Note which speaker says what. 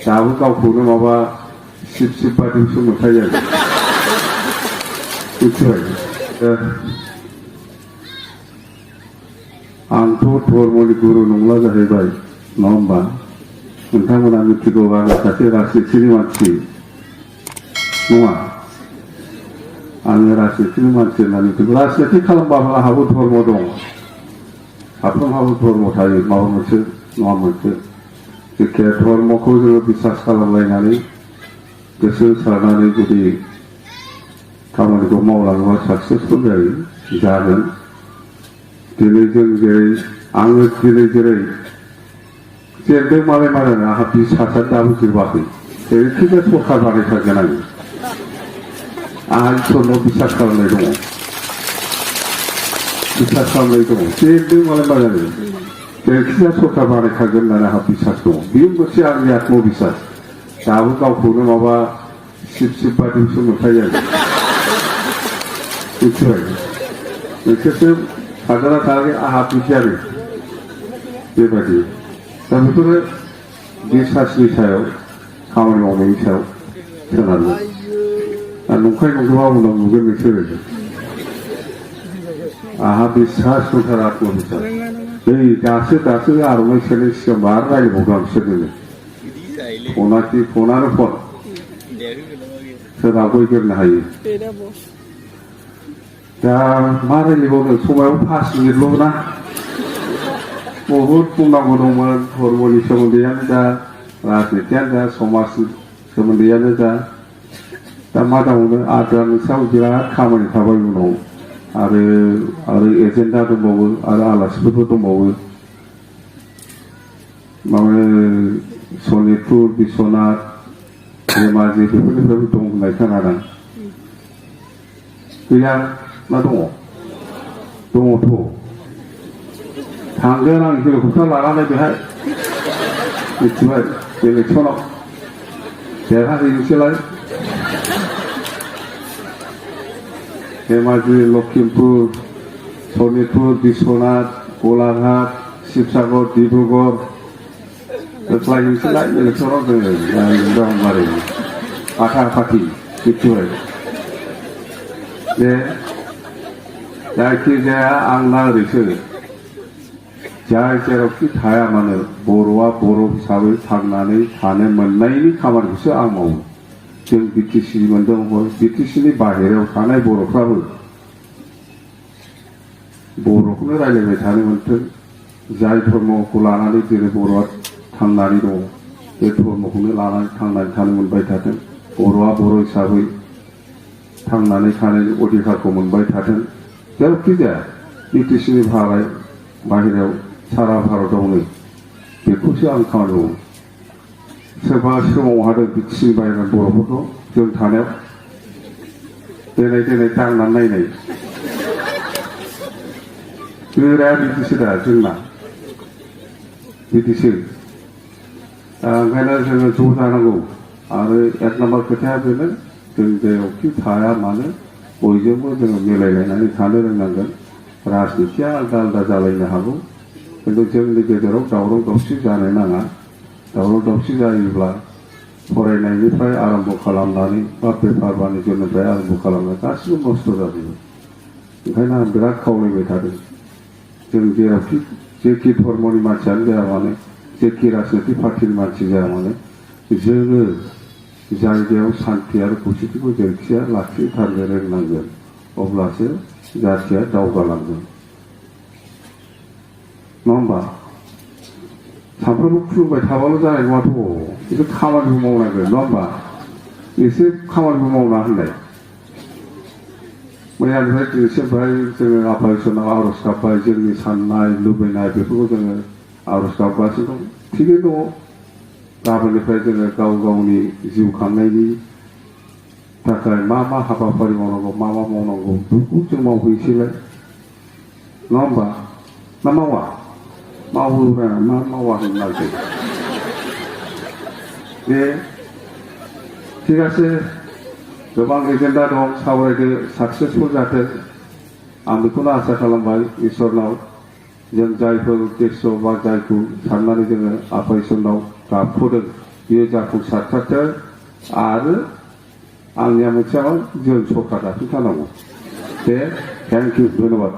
Speaker 1: दाबो गावखौनो माबा सिब बादिसो मोनखायो आरो मिथिबाय आंथ' धर्मनि गुरु नंला जाहैबाय नङा होमबा नोंथांमोना मिथिगौ आं सासे राजनितिनि मानसि नङा आङो राजनितिनि मानसि होनना मिथिगौ राजनिति खालामबाबो आंहाबो धर्म दं साफ्रोमहाबो धर्म थायो माबा मोनसे नङा मोनसे जेखिया धर्मखौ जोङो बिसास खालामलायनानै गोसो सारनानै जुदि खामानिखौ मावलाङोबा साक्सेसफुल जागोन दिनै जों जेरै आङो दिनै जेरै जेरदों मालाय आंहा बिसासा दाबो जोबाखै जेरैखिजाया सरखार बानायथारगोन आंहा इसोरनाव बिसास खालामनाय दङ जेरदों मालाय जेरैखिजाया सरखार बानायथारगोन होननानै आंहा बिसास दङ बेयो मोनसे आंनि आत्मबिसास दाबो गावखौनो माबा सिब बादिसो मोनखायो आरो मिथिबाय नोंसोरसो हाजारा थागोन आंहा बिदि आरो बेबायदि दा बेफोरो बिसासनि सायाव खामानि मावनायनि सायाव सोनारो दा नंखाय नंगौबा उनाव नुगोन नोंसोरो आंहा बिसास दंथारो आत्मबिसास बै दासो आर'नाइ सोनायनि सिगां मा रायज्लायबावदों आं बिसोरनो फनानो फन सोरबा गयग्रोनो हायो दा मा रायज्लायबावनो समायाव 5 मिनिटल' ना बहुद बुंनांगौ दंमोन धर्मनि सोमोन्दैयानो जा राजनितियानो जा समाजनि सोमोन्दैयानो जा दा मा दंबावनो आद्रा नोंसाव बिराद खामानि थाबाय उनाव आरो एजेन्डा दंबावो आरो आलासिफोरबो दंबावो माने सनितपुर बिश्वनाथ धेमाजि बेफोरनिफ्रायबो दं होननाय खोनादों गैया ना दङथ' थांगोन आं हेलिकप्टार लानानै बेहाय मिथिबाय इलेक्सनाव देरहाहैनोसैलाय धेमाजि लखिमपुर सनितपुर बिश्वनाथ गलाघाट शिबसागर डिब्रुगड़ लायनोसैलाय इलेक्सनाव जोङो एकदमबारे फाथाफाथि मिथिबाय जे जायखिजाया आंना ओरैसो जाय जेरावखि थाया मानो बर'आ बर' हिसाबै थांनानै थानो मोननायनि खामानिखौसो आं मावो जों बिटिसि मोनदों बिटिसिनि बाहेरायाव थानाय बर'फ्राबो बर'खौनो रायज्लायबाय थानो मोनथों जाय धर्मखौ लानानै जेरै बर'आ थांनानै दङ बे धर्मखौनो लानानै थांनानै थानो मोनबाय थाथों बर'आ बर' हिसाबै थांनानै थानायनि अधिकारखौ मोनबाय थाथों जेरावखि जाया बिटिसिनि बाहेरायाव सारा भारतावनो बेखौसो आं खामानि मावो सोरबा सोमाव हादों बिटिसिनि बाहेरानि बर'फोरखौ जों थानायाव देनाय दांनानै नायनाय गोराया बिदिसो दा जोंना बिदिसो ओंखायनो जोङो ज' जानांगौ आरो 1 नाम्बार खोथाया बेनो जों जेरावखि थाया मानो बयजोंबो जोङो मिलायलायनानै थानो रोंनांगोन राजनितिया आलदा जालायनो हागौ किन्तु जोंनि गेजेराव दावराव दावसि जानो नाङा दावराव दावसि जायोब्ला फरायनायनिफ्राय आरम्भ खालामनानै बा बेफार बानिज्यनिफ्राय आरम्भ खालामनाय गासिबो नस्थ' जाजोबो ओंखायनो आं बिराद खावलायबाय थादों जों जेरावखि जेखि धर्मनि मानसियानो जाया मानो जेखि राजनिति पार्टिनि मानसि जाया मानो जोङो जायगायाव सान्थि आरो खौसेथिखौ जेरैखिजाया लाखिथारनो रोंनांगोन अब्लासो जाथिया दावगालांगोन नङा होमबा सानफ्रोमबो खुलुमबाय थाबाल' जानाय नङाथ' एसे खामानिबो मावनांगोन नङा होमबा एसे खामानिबो मावना होननाय मैयानिफ्राय दिनैसिमफ्राय जोङो आफा इसोरनाव आर'ज गाबबाय जोंनि साननाय लुबैनाय बेफोरखौ जोङो आर'ज गाबगासिनो दं थिगैनो दङ गाबोननिफ्राय जोङो गाव गावनि जिउ खांनायनि थाखाय मा हाबाफारि मावनांगौ मा मावनांगौ बेखौ जों मावहैसैलाय नङा होमबा ना मावोब्रा मा मावा होननानै बे थिगासे गोबां एजेन्डा दं सावरायदो साक्सेसफुल जाथों आं बेखौनो आसा खालामबाय इसोरनाव जों जायफोर उद्देश्य बा जायखौ साननानै जोङो आफा इसोरनाव गाबख'दों बेयो जाफुंसारथारथों आरो आंनिया मोनसे जों सरकारा दाफिनथारनांगौ दे थेंक इउ धन्यबाद